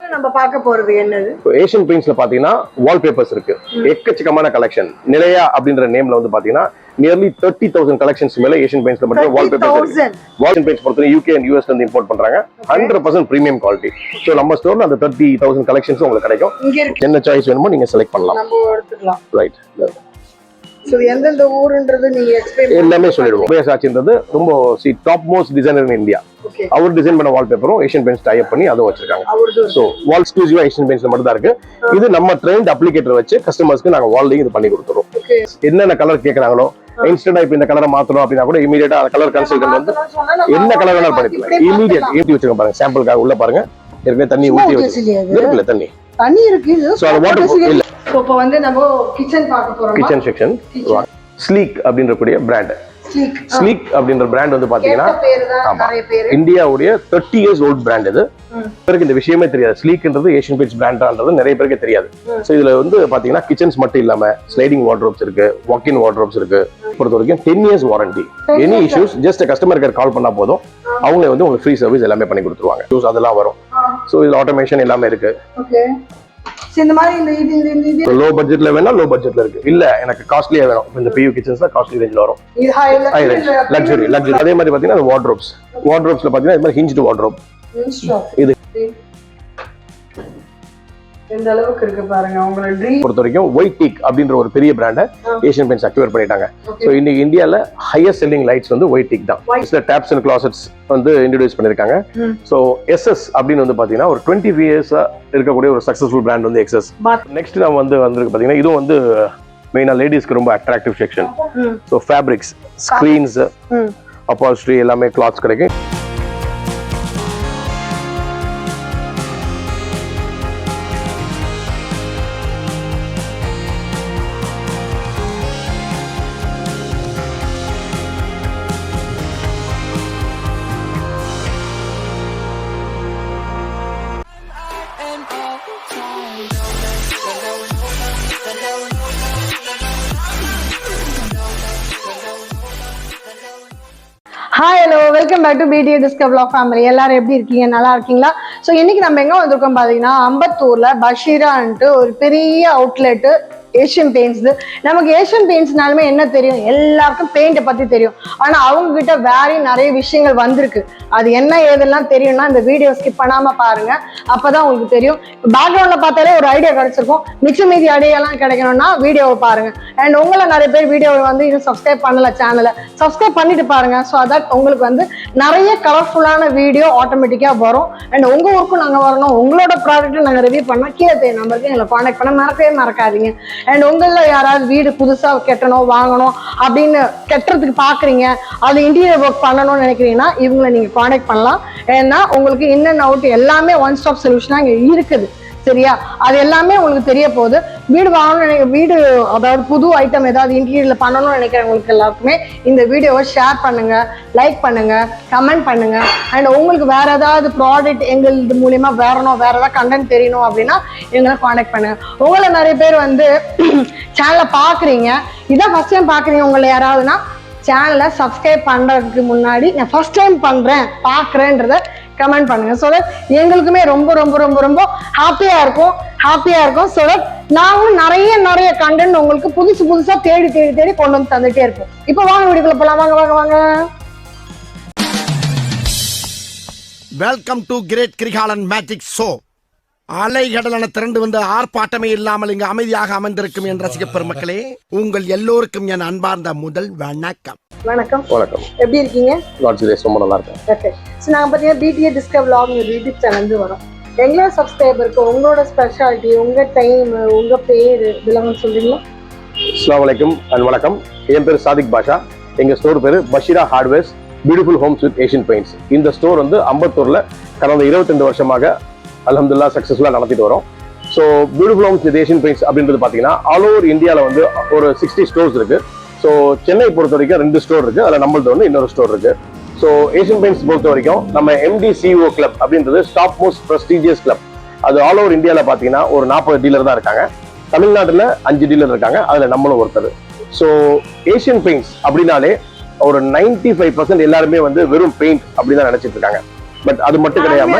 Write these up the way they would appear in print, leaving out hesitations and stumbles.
நம்ம பார்க்க போறது என்னது? ஏஷியன் பெயிண்ட்ஸ்ல பாத்தீங்கன்னா வால்பேப்பர்ஸ் இருக்கு, எக்கச்சக்கமான கலெக்ஷன். நிலையா அப்படின்ற நேம்ல வந்து பாத்தீங்கன்னா நியர்லி 30,000 கலெக்ஷன்ஸ் மேல ஏஷியன் பெயிண்ட்ஸ்ல மட்டும் வால்பேப்பர்ஸ். வால் பெயிண்ட்ஸ் பொறுத்தவரை யூகே அண்ட் யூஎஸ்ல இருந்து இம்போர்ட் பண்றாங்க. 100% பிரீமியம் குவாலிட்டி. சோ நம்ம ஸ்டோர்ல அந்த 30,000 கலெக்ஷன்ஸ் உங்களுக்கு கிடைக்கும். என்ன சாய்ஸ் வேணுமோ நீங்க செலக்ட் பண்ணலாம். நம்ம எடுத்துக்கலாம். ரைட். சோ எந்தெந்த ஊருன்றது நீங்க எக்ஸ்பிளைன் எல்லாமே சொல்லிடுவோம். உபயசாச்சின்றது ரொம்ப top most designer in India. அவர் டிசைன் பண்ண வால்பேப்பரும் ஏஷியன் பெயிண்ட்ஸ் டை அப் பண்ணி அதுவும் வச்சிருக்காங்க. சோ வால் எக்ஸ்க்ளூசிவா ஏஷியன் பெயிண்ட்ஸ்ல மட்டும் தான் இருக்கு. இது நம்ம ட்ரெயின்ட் அப்ளிகேட்டர் வச்சு கஸ்டமர்ஸ்க்கு நாங்க வால்லையும் இது பண்ணி கொடுத்துறோம். என்னென்ன கலர் கேக்குறாங்களோ இன்ஸ்டன்டா இப்ப இந்த கலரை மாத்தணும் அப்படின்னா கூட இமீடியட்டா கலர் கன்சல்டன்ட் வந்து என்ன கலர் வேணாலும் பண்ணிக்கலாம். இமீடியட் ஏத்தி வச்சிருக்க பாருங்க. சாம்பிளுக்காக உள்ள பாருங்க. ஏற்கனவே தண்ணி ஊத்தி வச்சிருக்கீங்க. தண்ணி இருக்கு. சோ வாட்டர் இல்ல. சோ இப்போ வந்து நம்ம கிச்சன் பார்க்க போறோம். Kitchen section. ஸ்லீக் அப்படின்ற கூடிய பிராண்ட். ஸ்லீக் அப்படின்ற பிராண்ட் வந்து பாத்தீங்கன்னா இந்தியாவுடைய 30 இயர்ஸ் ஓல்ட் பிராண்ட். இது பேருக்கு இந்த விஷயமே தெரியாது. ஸ்லீக்ன்றது ஏஷியன் பெயிண்ட்ஸ் பிராண்டான்றது நிறைய பேருக்கு தெரியாது. சோ இதுல வந்து பாத்தீங்கன்னா கிச்சன்ஸ் மட்டும் இல்லாம ஸ்லைடிங் வார்ட்ரோப்ஸ் இருக்கு, வாக்-இன் வார்ட்ரோப்ஸ் இருக்கு. பொறுத்த வரைக்கும் 10 years warranty. Any issues just customer care கால் பண்ணா போதும், அவங்களே வந்து உங்களுக்கு ஃப்ரீ சர்வீஸ் எல்லாமே பண்ணி கொடுத்துருவாங்க. யூஸ் அதெல்லாம் வரும். சோ இதுல ஆட்டோமேஷன் எல்லாமே இருக்கு. இந்த மாதிரி இந்த லோ பட்ஜெட்ல வேணா லோ பட்ஜெட்ல இருக்கு. இல்ல எனக்கு காஸ்ட்லியா வேணும், இந்த PU கிச்சன்ஸ் தான் காஸ்ட்லி ரேஞ்சில வரும். இது ஹை லக்ஸரி. அதே மாதிரி பாத்தீங்கன்னா வார்ட்ரோப்ஸ்ல பாத்தீங்கன்னா இது மாதிரி ஹிஞ்ச்டு வார்ட்ரோப். இது எந்த அளவுக்கு இருக்கு பாருங்க. உங்களோட ட்ரீம் பொறுத்த வரைக்கும் ஒயிட் டீக் அப்படின்ற ஒரு பெரிய பிராண்டை ஏஷியன் பெயிண்ட்ஸ் அக்வயர் பண்ணிட்டாங்க. சோ இன்னைக்கு இந்தியால ஹையஸ்ட் செல்லிங் லைட்ஸ் வந்து ஒயிட் டீக் தான். இதுல டேப்ஸ் அண்ட் கிளாசெட்ஸ் வந்து இன்ட்ரோடியூஸ் பண்ணிருக்காங்க. சோ SS அப்படின்னு வந்து பாத்தீங்கன்னா ஒரு 20 இயர்ஸா இருக்கக்கூடிய ஒரு சக்சஸ்ஃபுல் பிராண்ட் வந்து XS. நெக்ஸ்ட் நம்ம வந்திருக்கு பாத்தீங்கன்னா இதுவும் வந்து மெயினா லேடிஸ்க்கு ரொம்ப attractive section. So fabrics, screens, upholstery எல்லாமே கிளாத்ஸ் கிடைக்கும். Hi hello welcome back to BTA Discover Vlog family. எல்லாரும் எப்படி இருக்கீங்க? நல்லா இருக்கீங்களா? ஸோ இன்னைக்கு நம்ம எங்க வந்திருக்கோம் பார்த்தீங்கன்னா அம்பத்தூர்ல பஷீரான்ட்டு ஒரு பெரிய அவுட்லெட்டு ஏஷியன் பெயிண்ட்ஸ். நமக்கு ஏஷியன் பெயிண்ட்ஸ்னாலுமே என்ன தெரியும்? எல்லாருக்கும் பெயிண்டை பத்தி தெரியும். ஆனா அவங்க கிட்ட வேற நிறைய விஷயங்கள் வந்திருக்கு. அது என்ன ஏதெல்லாம் தெரியும்னா இந்த வீடியோ ஸ்கிப் பண்ணாம பாருங்க, அப்பதான் உங்களுக்கு தெரியும். பேக்ரவுண்ட்ல பார்த்தாலே ஒரு ஐடியா கிடைச்சிருக்கும். மிச்ச மீதி ஐடியாலாம் கிடைக்கணும்னா வீடியோவை பாருங்க. அண்ட் உங்களை நிறைய பேர் வீடியோவை வந்து இன்னும் சப்ஸ்கிரைப் பண்ணல, சேனலை சப்ஸ்கிரைப் பண்ணிட்டு பாருங்க. ஸோ அதான் உங்களுக்கு வந்து நிறைய கலர்ஃபுல்லான வீடியோ ஆட்டோமேட்டிக்கா வரும். அண்ட் உங்க ஊருக்கும் நாங்க வரணும், உங்களோட ப்ராடக்ட்டை நாங்க ரிவ்யூ பண்ணோம். கீழே தெரியும் நம்பருக்கு எங்களை கான்டாக்ட் பண்ண மறக்காதீங்க. அண்ட் உங்கள யாராவது வீடு புதுசா கட்டணும், வாங்கணும் அப்படின்னு கட்டுறதுக்கு பாக்குறீங்க, அது இன்டீரியர் ஒர்க் பண்ணணும்னு நினைக்கிறீங்கன்னா இவங்களை நீங்க கான்டாக்ட் பண்ணலாம். ஏன்னா உங்களுக்கு இன் அண்ட் அவுட் எல்லாமே ஒன் ஸ்டாப் சொல்யூஷனா இங்க இருக்குது. சரியா? அது எல்லாமே உங்களுக்கு தெரிய போகுது. வீடு வாங்கணும், வீடு அதாவது புது ஐட்டம் ஏதாவது இன்டீரியர்ல பண்ணணும்னு நினைக்கிறவங்களுக்கு எல்லாருக்குமே இந்த வீடியோவை ஷேர் பண்ணுங்க, லைக் பண்ணுங்க, கமெண்ட் பண்ணுங்க. அண்ட் உங்களுக்கு வேற ஏதாவது ப்ராடக்ட் எங்களது மூலியமா வேறணும், வேற ஏதாவது கண்டென்ட் தெரியணும் அப்படின்னா எங்களை கான்டாக்ட் பண்ணுங்க. உங்களை நிறைய பேர் வந்து சேனலை பாக்குறீங்க, இதான் ஃபர்ஸ்ட் டைம் பாக்குறீங்க. உங்களை யாராவதுன்னா சேனலை சப்ஸ்கிரைப் பண்றதுக்கு முன்னாடி நான் ஃபர்ஸ்ட் டைம் பண்றேன் பாக்குறேன்றத கமெண்ட் பண்ணுங்க. ஸோ தட் எங்களுக்குமே ரொம்ப ரொம்ப ரொம்ப ரொம்ப ஹாப்பியா இருக்கும். ஸோ தட் நாங்களும் நிறைய கண்டென்ட் உங்களுக்கு புதுசா தேடி கொண்டு வந்து தந்துட்டே இருப்போம். இப்போ வாங்க வீடியோக்குள்ள போலாம். வாங்க. Welcome to great Kirikalan magic show. அலைகடலான திரண்டு வந்து ஆர்ப்பாட்டமே இல்லாமல் இங்கு அமைதியாக அமர்ந்திருக்கும் என் ரசிக பெருமக்களே, உங்கள் எல்லோருக்கும் என் அன்பார்ந்த முதல் வணக்கம். வணக்கம். எப்படி இருக்கீங்க? ரொம்ப நல்லா இருக்கேன். ஓகே. ஸோ நாங்கள் பார்த்தீங்கன்னா BTA Discover Vlog YouTube channel வரோம். எங்களோட சப்ஸ்கிரைபருக்கு உங்களோட ஸ்பெஷாலிட்டி, உங்க டைம், உங்க பேரு இதெல்லாம் சொல்றீங்களா? அஸ்ஸலாமு அலைக்கும் அண்ட் வணக்கம். என் பேர் சாதிக் பாஷா. எங்க ஸ்டோர் பேரு Basheera hardwares beautiful homes with Asian Paints. இந்த ஸ்டோர் வந்து அம்பத்தூர்ல கடந்த 22 வருஷமாக அல்ஹம்துலில்லாஹ் சக்சஸ்ஃபுல்லா நடத்திட்டு வரோம். So beautiful homes with Asian Paints அப்படின்றது பார்த்தீங்கன்னா ஆல் ஓவர் இந்தியாவில் வந்து ஒரு 60 ஸ்டோர்ஸ் இருக்கு. ஸோ சென்னை பொறுத்த வரைக்கும் 2 ஸ்டோர் இருக்கு, அதில் நம்மள்ட்ட வந்து இன்னொரு ஸ்டோர் இருக்கு. ஸோ ஏஷியன் பெயிண்ட்ஸ் பொறுத்த வரைக்கும் நம்ம MDCO கிளப் அப்படின்றது டாப் மோஸ்ட் ப்ரெஸ்டீஜியஸ் கிளப். அது ஆல் ஓவர் இந்தியாவில் பார்த்தீங்கன்னா ஒரு 40 டீலர் தான் இருக்காங்க. தமிழ்நாட்டில் 5 டீலர் இருக்காங்க, அதில் நம்மளும் ஒருத்தர். ஸோ ஏஷியன் பெயிண்ட்ஸ் அப்படின்னாலே ஒரு 95% எல்லாருமே வந்து வெறும் பெயிண்ட் அப்படின்னு தான் நினைச்சிட்டு இருக்காங்க. பட் அது மட்டும் கிடையாம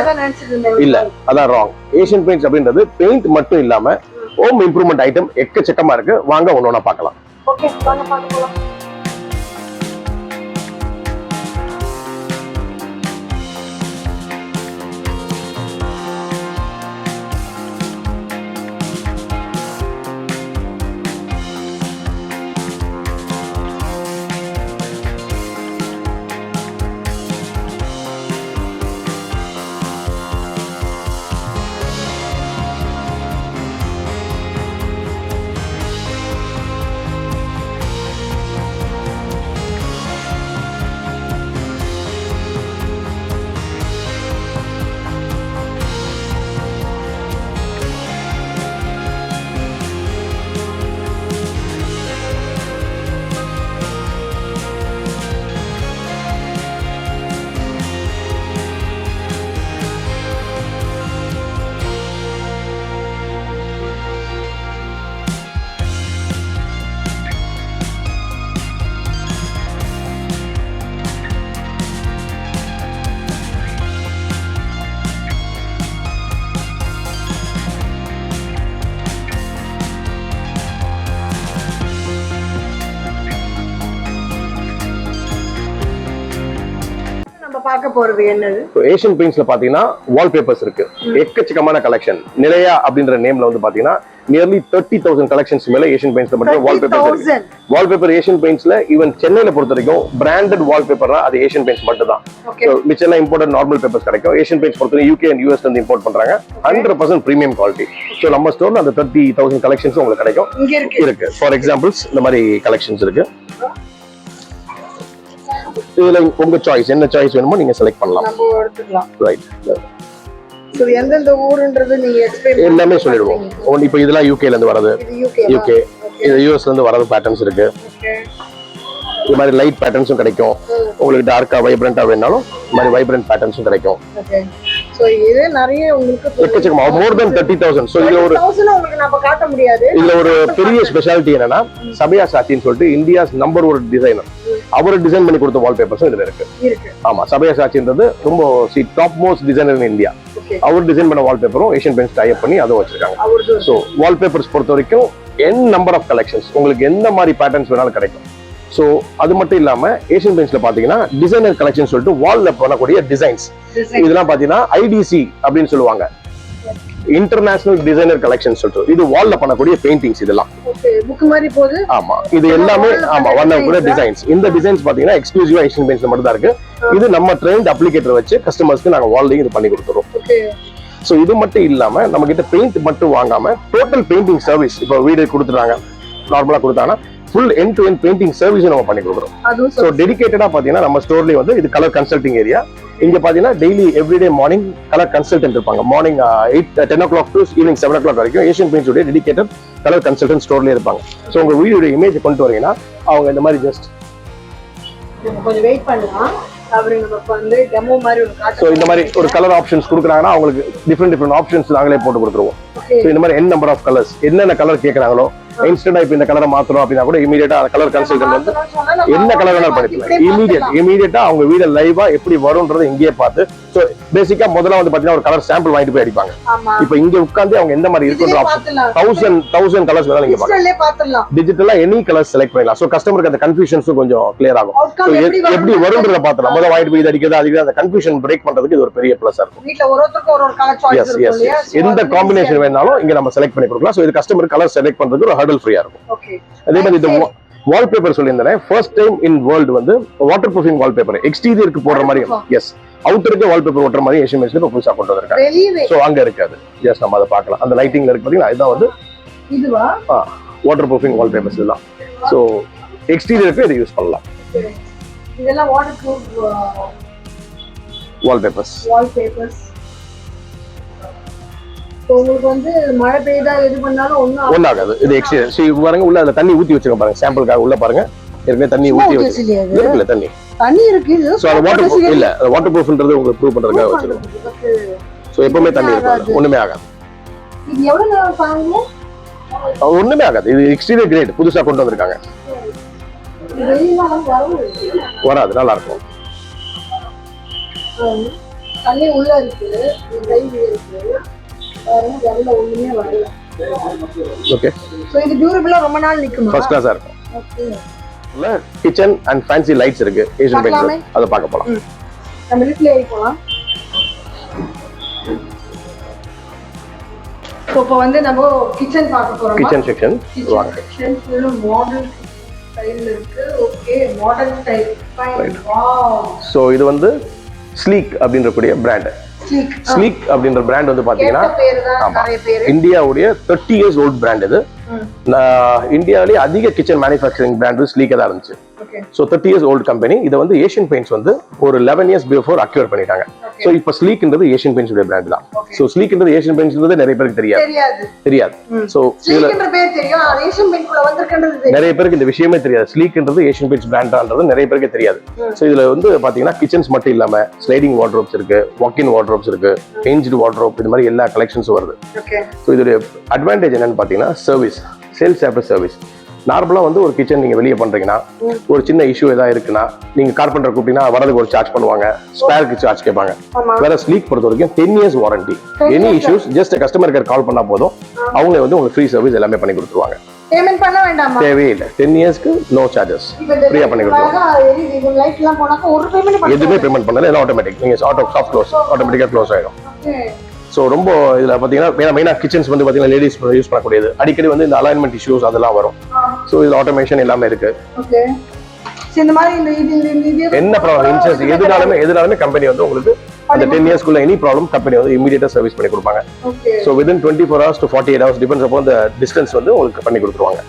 இல்ல, அதான் ராங். ஏஷியன் பெயிண்ட்ஸ் அப்படின்றது பெயிண்ட் மட்டும் இல்லாம ஹோம் இம்ப்ரூவ்மெண்ட் ஐட்டம் எக்கச்சக்கமா இருக்கு. வாங்க ஒன்னொன்னா பார்க்கலாம். ஓகே, வாங்க பார்க்கலாம். பார்க்க போறது என்னது? ஏஷியன் பெயிண்ட்ஸ்ல பாத்தீங்கன்னா வால்பேப்பர்ஸ் இருக்கு, எக்கச்சக்கமான கலெக்ஷன். நிலையா அப்படின்ற நேம்ல வந்து பாத்தீங்கன்னா நியர்லி 30,000 கலெக்ஷன்ஸ் மேல ஏஷியன் பெயிண்ட்ஸ்ல மட்டும் வால்பேப்பர். வால்பேப்பர் ஏஷியன் பெயிண்ட்ஸ்ல ஈவன் சென்னையில பொறுத்த வரைக்கும் பிராண்டட் வால்பேப்பர்னா அது ஏஷியன் பெயிண்ட்ஸ் மட்டும் தான். மிச்சம் இம்போர்ட்டட் நார்மல் பேப்பர்ஸ் கிடைக்கும். ஏஷியன் பெயிண்ட்ஸ் பொறுத்த வரைக்கும் UK அண்ட் US இருந்து இம்போர்ட் பண்றாங்க. 100% பிரீமியம் குவாலிட்டி. ஸோ நம்ம ஸ்டோர்ல அந்த 30,000 கலெக்ஷன்ஸ் உங்களுக்கு கிடைக்கும் இருக்கு. ஃபார் எக்ஸாம்பிள்ஸ் இந்த மாதிரி கலெக்ஷன்ஸ் இருக்கு. இதுல உங்க சாய்ஸ், என்ன சாய்ஸ் வேணுமோ நீங்க செலக்ட் பண்ணலாம். நம்ம எடுத்துக்கலாம். ரைட். சோ எந்தெந்த ஊருன்றது நீங்க எக்ஸ்பிளைன் எல்லாமே சொல்லிடுவோம். இப்போ இதெல்லாம் UK ல இருந்து வரது, UK இது US ல இருந்து வரது பேட்டர்ன்ஸ் இருக்கு. இது மாதிரி லைட் பேட்டர்ன்ஸும் கிடைக்கும். உங்களுக்கு டார்க்கா வைப்ரண்டா வேணாலும் இந்த மாதிரி வைப்ரண்ட் பேட்டர்ன்ஸும் கிடைக்கும். சோ இது நிறைய உங்களுக்கு எக்கச்சக்கமா more than 30,000. சோ இதுல ஒரு 30,000 உங்களுக்கு நம்ம காட்ட முடியாது. இதுல ஒரு பெரிய ஸ்பெஷாலிட்டி என்னன்னா சபயாசாச்சின்னு சொல்லிட்டு இந்தியாஸ் நம்பர் 1 டிசைனர், அவர் டிசைன் பண்ணி கொடுத்த வால்பேப்பர்ஸும் இதுல இருக்கு. ஆமா, சபயாசாச்சின்றது ரொம்ப top most designer in India. அவர் டிசைன் பண்ண வால்பேப்பரும் ஏஷியன் பெயிண்ட்ஸ் டை அப் பண்ணி அதுவும் வச்சிருக்காங்க. சோ வால்பேப்பர்ஸ் பொறுத்த வரைக்கும் நம்பர் ஆஃப் கலெக்ஷன்ஸ் உங்களுக்கு எந்த மாதிரி பேட்டர்ன்ஸ் வேணாலும் கிடைக்கும். சோ அது மட்டும் இல்லாம ஏஷியன் பெயிண்ட்ஸ்ல பாத்தீங்கன்னா டிசைனர் கலெக்ஷன் சொல்லிட்டு வால்ல பண்ணக்கூடிய டிசைன்ஸ் இதெல்லாம் பாத்தீங்கன்னா IDC அப்படின்னு சொல்லுவாங்க, இன்டர்நேஷனல் டிசைனர் கலெக்ஷன் சொல்லிட்டு. இது வால்ல பண்ணக்கூடிய பெயிண்டிங்ஸ் இதெல்லாம். புக் மாதிரி போகுது. ஆமா, இது எல்லாமே ஆமா ஒன் ஆஃப் கூட டிசைன்ஸ். இந்த டிசைன்ஸ் பாத்தீங்கன்னா எக்ஸ்க்ளூசிவா ஏஷியன் பெயிண்ட்ஸ்ல மட்டும் தான் இருக்கு. இது நம்ம ட்ரெயின்ட் அப்ளிகேட்டர் வச்சு கஸ்டமர்ஸ்க்கு நாங்க வால்லையும் இது பண்ணி கொடுத்துறோம். சோ இது மட்டும் இல்லாம நம்ம கிட்ட பெயிண்ட் மட்டும் வாங்காம டோட்டல் பெயிண்டிங் சர்வீஸ், இப்போ வீடு கொடுத்துறாங்க நார்மலா கொடுத்தாங்கன்னா full end to end painting service நம்ம பண்ணி கொடுக்குறோம். ஸோ டெடிகேட்டடா பாத்தீங்கன்னா நம்ம ஸ்டோர்லயே வந்து இது கலர் கன்சல்டிங் ஏரியா. இங்க பாத்தீங்கன்னா daily everyday morning colour consultant இருப்பாங்க. Morning 10 o'clock to evening 7 o'clock வரைக்கும் ஏஷியன் பெயிண்ட்ஸ் உடைய டெடிகேட்டட் கலர் கன்சல்டன்ட் ஸ்டோர்லயே இருப்பாங்க. ஸோ உங்க வீடியோட இமேஜ் கொண்டு வரீங்கன்னா அவங்க இந்த மாதிரி ஜஸ்ட் கொஞ்சம் வெயிட் பண்ணலாம். ஸோ இந்த மாதிரி ஒரு கலர் ஆப்ஷன்ஸ் கொடுக்குறாங்கன்னா அவங்களுக்கு டிஃப்ரெண்ட் ஆப்ஷன்ஸ் நாங்களே போட்டு கொடுத்துருவோம். ஸோ இந்த மாதிரி n நம்பர் ஆஃப் கலர்ஸ் என்னென்ன கலர் கேட்கறாங்களோ இன்ஸ்டன்டா இப்ப இந்த கலரை மாத்தணும் அப்படின்னா கூட இமீடியட்டா கலர் கன்சல்டன்ட் வந்து என்ன கலர் வேணாலும் பண்ணிக்கலாம். இமீடியட்டா அவங்க வீட லைவா எப்படி வரும்ன்றதை இங்கேயே பார்த்து. ஸோ பேசிக்கா முதல்ல வந்து பாத்தீங்கன்னா ஒரு கலர் சாம்பிள் வாங்கிட்டு போய் அடிப்பாங்க. இப்ப இங்க உட்காந்து அவங்க எந்த மாதிரி இருக்குன்ற ஆப்ஷன் 1000 கலர்ஸ் வேணாலும் நீங்க பார்க்கலாம். டிஜிட்டலா எனி கலர் செலக்ட் பண்ணிக்கலாம். ஸோ கஸ்டமருக்கு அந்த கன்ஃபியூஷன்ஸும் கொஞ்சம் கிளியர் ஆகும். எப்படி வரும்ன்றதை பார்த்துலாம். முதல்ல வாங்கிட்டு போய் இது அடிக்கிறது அதுக்கு அந்த கன்ஃபியூஷன் பிரேக் பண்றதுக்கு இது ஒரு பெரிய பிளஸ் இருக்கும். எந்த காம்பினேஷன் வேணாலும் இங்க நம்ம செலக்ட் பண்ணி கொடுக்கலாம். ஸோ இது கஸ்டமர் கலர் செலக்ட் பண்றதுக்கு ஒரு ஹர்டல் ஃப்ரீயா இருக்கும். அதே மாதிரி இந்த வால்பேப்பர் சொல்லியிருந்தேன், ஃபர்ஸ்ட் டைம் இன் வேர்ல்டு வந்து வாட்டர் ப்ரூஃபிங் வால்பேப்பர் எக்ஸ்டீரியருக்கு போடுற மாதிரி, எஸ் அவுட்டருக்கு வால்பேப்பர் ஓட்டுற மாதிரி ஏஷியன் பெயிண்ட்ஸ்ல இப்போ புதுசா கொண்டு வந்திருக்காங்க. ஸோ அங்க இருக்காது, ஜஸ்ட் நம்ம அதை பார்க்கலாம். அந்த லைட்டிங்ல இருக்கு பாத்தீங்கன்னா இதுதான் வந்து வாட்டர் ப்ரூஃபிங் வால்பேப்பர்ஸ் இதெல்லாம். ஸோ எக்ஸ்டீரியருக்கு இதை யூஸ் பண்ணலாம். இதெல்லாம் வாட்டர் ப்ரூஃப் வால்பேப்பர்ஸ். உங்களுக்கு வந்து மழை பெய்தா எது பண்ணாலும் ஒண்ணும் ஆகாது. இது எக்ஸ்டீரியர். சோ பாருங்க உள்ள அதுல தண்ணி ஊத்தி வச்சிருக்க பாருங்க, சாம்பிளுக்காக உள்ள பாருங்க ஏற்கனவே தண்ணி ஊத்தி வச்சிருக்கீங்க. தண்ணி இருக்கு. சோ அது வாட்டர் ப்ரூஃப் இல்ல, வாட்டர் ப்ரூஃப்ன்றது உங்களுக்கு ப்ரூவ் பண்றதுக்காக வச்சிருக்கோம். சோ எப்பவுமே தண்ணி இருக்காது, ஒண்ணுமே ஆகாது. இது எவ்வளவு நேரம் தாங்குங்க? ஒண்ணுமே ஆகாது. இது எக்ஸ்டீரியர் கிரேட் புதுசா கொண்டு வந்திருக்காங்க. வராது, நல்லா இருக்கும். தண்ணி உள்ள இருக்கு, இருக்கு, வரல, ஒண்ணுமே வரல. ஓகே. சோ இது டியூரபிளா ரொம்ப நாள் நிக்குமா? ஃபர்ஸ்ட் கிளாஸா இருக்கும். ஓகே. உள்ள கிச்சன் அண்ட் ஃபேன்சி லைட்ஸ் இருக்கு ஏஷியன் பெயிண்ட்ஸ். அத பார்க்க போலாம். நம்ம லிஃப்ட்ல ஏறி போலாம். சோ இப்போ வந்து நம்ம கிச்சன் பார்க்க போறோம். கிச்சன் செக்ஷன் வாங்க. கிச்சன் ஃபுல்லா மாடர்ன் ஸ்டைல்ல இருக்கு. Okay, modern style. Fine. Wow. So இது வந்து ஸ்லீக் அப்படின்ற கூடிய பிராண்ட். ஸ்லீக் அப்படின்ற பிராண்ட் வந்து பாத்தீங்கன்னா இந்தியாவுடைய 30 இயர்ஸ் ஓல்ட் பிராண்ட். இது இந்தியாவிலேயே அதிக கிச்சன் மேனுஃபேக்சரிங் பிராண்ட் ஸ்லீக் தான் இருந்துச்சு. So 30 years old company. இதை வந்து ஏஷியன் பெயிண்ட்ஸ் வந்து ஒரு 11 இயர்ஸ் பிஃபோர் அக்யூர் பண்ணிட்டாங்க. ஸோ இப்போ ஸ்லீக்ன்றது ஏஷியன் பெயிண்ட்ஸ் உடைய பிராண்ட் தான். ஸோ ஸ்லீக்ன்றது ஏஷியன் பெயிண்ட்ஸ் நிறைய பேருக்கு தெரியாது. ஸோ நிறைய பேருக்கு இந்த விஷயமே தெரியாது. ஸ்லீக்ன்றது ஏஷியன் பெயிண்ட்ஸ் பிராண்டான்றது நிறைய பேருக்கு தெரியாது. ஸோ இதுல வந்து பாத்தீங்கன்னா கிச்சன்ஸ் மட்டும் இல்லாம ஸ்லைடிங் வார்ட்ரோப்ஸ் இருக்கு, வாக்-இன் வார்ட்ரோப்ஸ் இருக்கு, ஹிஞ்ச்டு வார்ட்ரோப், இது மாதிரி எல்லா கலெக்ஷன்ஸும் வருது. ஸோ இதோட அட்வான்டேஜ் என்னன்னு பாத்தீங்கன்னா சர்வீஸ், சேல்ஸ் ஆஃப்டர் சர்வீஸ். நார்மலா வந்து ஒரு கிச்சன் நீங்க வெளியே பண்றீங்கன்னா ஒரு சின்ன இஷ்யூ ஏதாவது இருக்குன்னா நீங்க கார்பெண்டர் கூப்பிட்டீங்கன்னா வரதுக்கு ஒரு சார்ஜ் பண்ணுவாங்க, ஸ்பேருக்கு சார்ஜ் கேட்பாங்க. வேற ஸ்லீக் பொறுத்த வரைக்கும் 10 years warranty. Any issues just customer care கால் பண்ணா போதும், அவங்க வந்து உங்களுக்கு ஃப்ரீ சர்வீஸ் எல்லாமே பண்ணி கொடுத்துருவாங்க. பேமெண்ட் பண்ண வேண்டாமா? தேவையில்லை. 10 இயர்ஸ்க்கு நோ சார்ஜஸ், ஃப்ரீயா பண்ணி கொடுத்துருவாங்க. எதுவுமே பேமெண்ட் பண்ணல, எல்லாம் ஆட்டோமேட்டிக். நீங்க சாஃப்ட் க்ளோஸ் ஆட்டோமேட்டிக்கா க்ளோஸ் ஆயிடும். ஸோ ரொம்ப இதுல பாத்தீங்கன்னா மெயினா கிச்சன்ஸ் வந்து பாத்தீங்கன்னா லேடிஸ் யூஸ் பண்ணக்கூடியது. அடிக்கடி வந்து இந்த அலைன்மெண்ட் இஷ்யூஸ் அதெல்லாம் வரும். ஸோ இதுல ஆட்டோமேஷன் எல்லாமே இருக்கு. என்ன ப்ராப்ளம் இன்சஸ் எதுனாலுமே கம்பெனி வந்து உங்களுக்கு அந்த 10 இயர்ஸ்க்குள்ள எனி ப்ராப்ளம் கம்பெனி வந்து இமீடியட்டா சர்வீஸ் பண்ணி கொடுப்பாங்க. So within 24 hours to 48 hours depends upon the distance வந்து உங்களுக்கு பண்ணி கொடுத்துருவாங்க.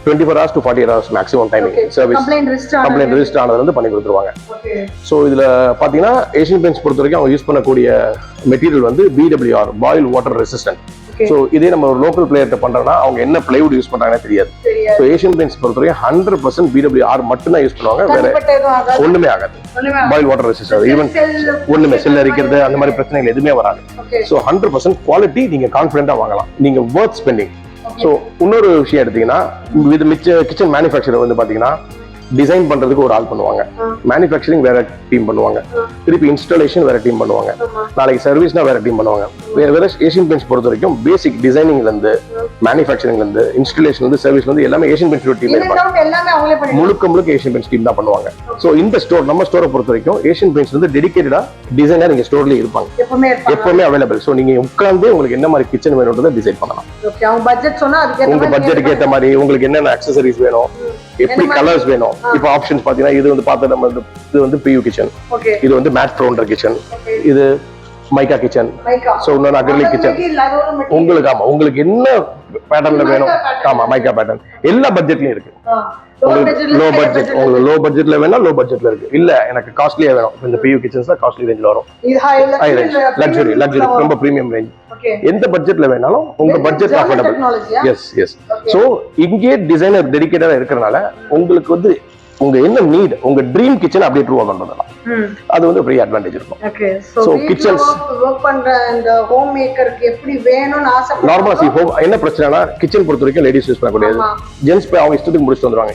24 hours to 48 hours maximum timing service. Complaint register ஆனது வந்து பண்ணி கொடுத்துருவாங்க. ஸோ இதுல பாத்தீங்கன்னா ஏஷியன் பெயிண்ட்ஸ் பொறுத்த வரைக்கும் அவங்க யூஸ் பண்ணக்கூடிய மெட்டீரியல் வந்து BWR, boil water resistant. So இதே நம்ம ஒரு லோக்கல் பிளேயர்ட்ட பண்றோம்னா அவங்க என்ன பிளைவுட் யூஸ் பண்றாங்கன்னு தெரியாது. ஸோ ஏஷியன் பெயிண்ட்ஸ் பொறுத்த வரைக்கும் 100% BWR மட்டும் தான் யூஸ் பண்ணுவாங்க. வேற ஒண்ணுமே ஆகாது. பாயில் வாட்டர் ரெசிஸ்டன்ட், ஈவன் ஒண்ணுமே செல் அரிக்கிறது அந்த மாதிரி பிரச்சனைகள் எதுவுமே வராது. ஸோ 100% குவாலிட்டி நீங்க கான்ஃபிடென்ட்டா வாங்கலாம். நீங்க வொர்த் ஸ்பெண்டிங். ஸோ இன்னொரு விஷயம் எடுத்தீங்கன்னா இது மிச்ச கிச்சன் மேனுஃபேக்சர் வந்து பாத்தீங்கன்னா டிசைன் பண்றதுக்கு ஒரு ஆள் பண்ணுவாங்க, மேனுஃபேக்சரிங் வேற டீம் பண்ணுவாங்க, திருப்பி இன்ஸ்டாலேஷன் வேற டீம் பண்ணுவாங்க, நாளைக்கு சர்வீஸ்னா வேற டீம் பண்ணுவாங்க. வேற ஏஷியன் பெயிண்ட்ஸ் பொறுத்த வரைக்கும் பேசிக் டிசைனிங்ல இருந்து மேனுஃபேக்சரிங்ல இருந்து இன்ஸ்டாலேஷன் வந்து சர்வீஸ் வந்து எல்லாமே ஏஷியன் பெயிண்ட்ஸ் டீம் இருப்பாங்க. முழுக்க ஏஷியன் பெயிண்ட்ஸ் டீம் தான் பண்ணுவாங்க. ஸோ இந்த ஸ்டோர் நம்ம ஸ்டோரை பொறுத்த வரைக்கும் ஏஷியன் பெயிண்ட்ஸ் வந்து டெடிகேட்டடா டிசைனர் நீங்க ஸ்டோர்லயே இருப்பாங்க, எப்பவுமே அவைலபிள். ஸோ நீங்க உட்கார்ந்து உங்களுக்கு என்ன மாதிரி கிச்சன் வேணும்ன்றதை டிசைட் பண்ணலாம். உங்க பட்ஜெட்டுக்கு ஏற்ற மாதிரி உங்களுக்கு என்னென்ன அக்சசரிஸ் வேணும், எப்படி கலர்ஸ் வேணும். இப்போ ஆப்ஷன்ஸ் பாத்தீங்கன்னா இது வந்து பார்த்தா நம்ம இது வந்து PU கிச்சன், இது வந்து மேட் ஃப்ளோண்டர் கிச்சன், இது மைக்கா கிச்சன், சோ இன்னொரு அக்ரிலிக் கிச்சன். உங்களுக்கு என்ன பேட்டர்ன்ல வேணும், மைக்கா பேட்டர்ன் எல்லா பட்ஜெட்லயும் இருக்கு. லோ பட்ஜெட், உங்களுக்கு லோ பட்ஜெட்ல வேணா லோ பட்ஜெட்ல இருக்கு. இல்ல எனக்கு காஸ்ட்லியா வேணும், இந்த PU கிச்சன்ஸ் தான் காஸ்ட்லி ரேஞ்சில வரும். ஹை ரேஞ்ச் லக்ஸரி ரொம்ப பிரீமியம் ரேஞ்ச். எந்த பட்ஜெட்ல வேணாலும் உங்க பட்ஜெட் அஃபோர்டபிள். எஸ். சோ இங்கே டிசைனர் டெடிகேட்டடா இருக்கறனால உங்களுக்கு வந்து உங்க என்ன நீட், உங்க ட்ரீம் கிச்சன் அப்படியே ட்ரூவா பண்றதெல்லாம் அது வந்து பெரிய அட்வான்டேஜ் இருக்கும். சோ கிச்சன்ஸ் வர்க் பண்ற அந்த ஹோம் மேக்கருக்கு எப்படி வேணும்னு ஆசைப்படுறாங்க. நார்மலா ஹோம் என்ன பிரச்சனைனா கிச்சன் பொறுத்த வரைக்கும் லேடிஸ் யூஸ் பண்ணக்கூடியது, ஜென்ஸ் போய் அவங்க இஷ்டத்துக்கு முடிச்சிட்டு வந்துருவாங்க.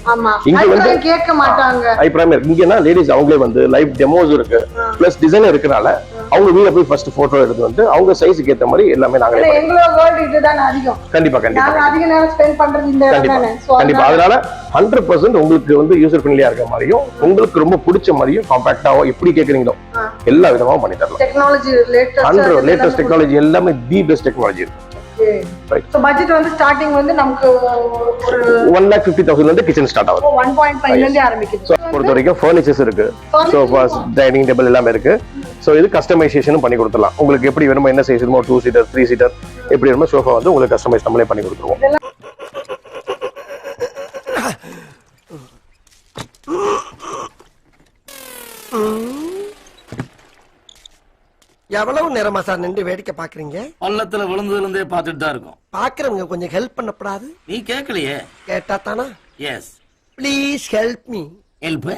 இங்க வந்து கேட்க மாட்டாங்க. ஐ பிரைமர் இங்கன்னா லேடிஸ் அவங்களே வந்து லைவ் டெமோஸ் இருக்கு, பிளஸ் டிசைன் இருக்கனால அவங்க வீட்ல போய் ஃபர்ஸ்ட் போட்டோ எடுத்து வந்து அவங்க சைஸ்க்கு ஏத்த மாதிரி எல்லாமே நாங்களே பண்ணுவோம். எங்களோட வேர்ல்ட் இதுதான் அதிகம். கண்டிப்பா நாங்க அதிக நேரம் ஸ்பெண்ட் பண்றது இந்த இடம்தானே. கண்டிப்பா அதனால 100% உங்களுக்கு வந்து யூசர் ஃப்ரெண்ட்லியா இருக்க மாதிரியும் உங்களுக்கு ரொம்ப பிடிச்ச மாதிரியும் காம்பாக்டாவோ எப்படி கேக்குறீங்களோ எல்லா விதமாவும் பண்ணி தரலாம். டெக்னாலஜி லேட்டஸ்ட் டெக்னாலஜி எல்லாமே தி பெஸ்ட் டெக்னாலஜி இருக்கு. சோ பட்ஜெட் வந்து ஸ்டார்டிங் வந்து நமக்கு ஒரு 1,50,000 ல இருந்து கிச்சன் ஸ்டார்ட் ஆகுது. 1.5 ல இருந்து ஆரம்பிக்குது. சோ பொறுத்த வரைக்கும் ஃபர்னிச்சர்ஸ் இருக்கு, சோஃபாஸ், டைனிங் டேபிள் எல்லாமே இருக்கு. சோ இது கஸ்டமைசேஷனும் பண்ணி கொடுத்துடலாம். உங்களுக்கு எப்படி வேணுமோ, என்ன சைஸ் வேணுமோ, 2 சீட்டர் 3 சீட்டர் எப்படி வேணுமோ சோஃபா வந்து உங்களுக்கு கஸ்டமைஸ் நம்மளே பண்ணி கொடுத்துருவோம். எவ்வளவு நேரமா சார் நின்று வேடிக்கை பாக்குறீங்க? பள்ளத்துல விழுந்ததுல இருந்தே பாத்துட்டு தான் இருக்கோம். பாக்குறவங்க கொஞ்சம் ஹெல்ப் பண்ணப்படாது? நீ கேட்கலையே. கேட்டா தானா? Yes. Please help me. Help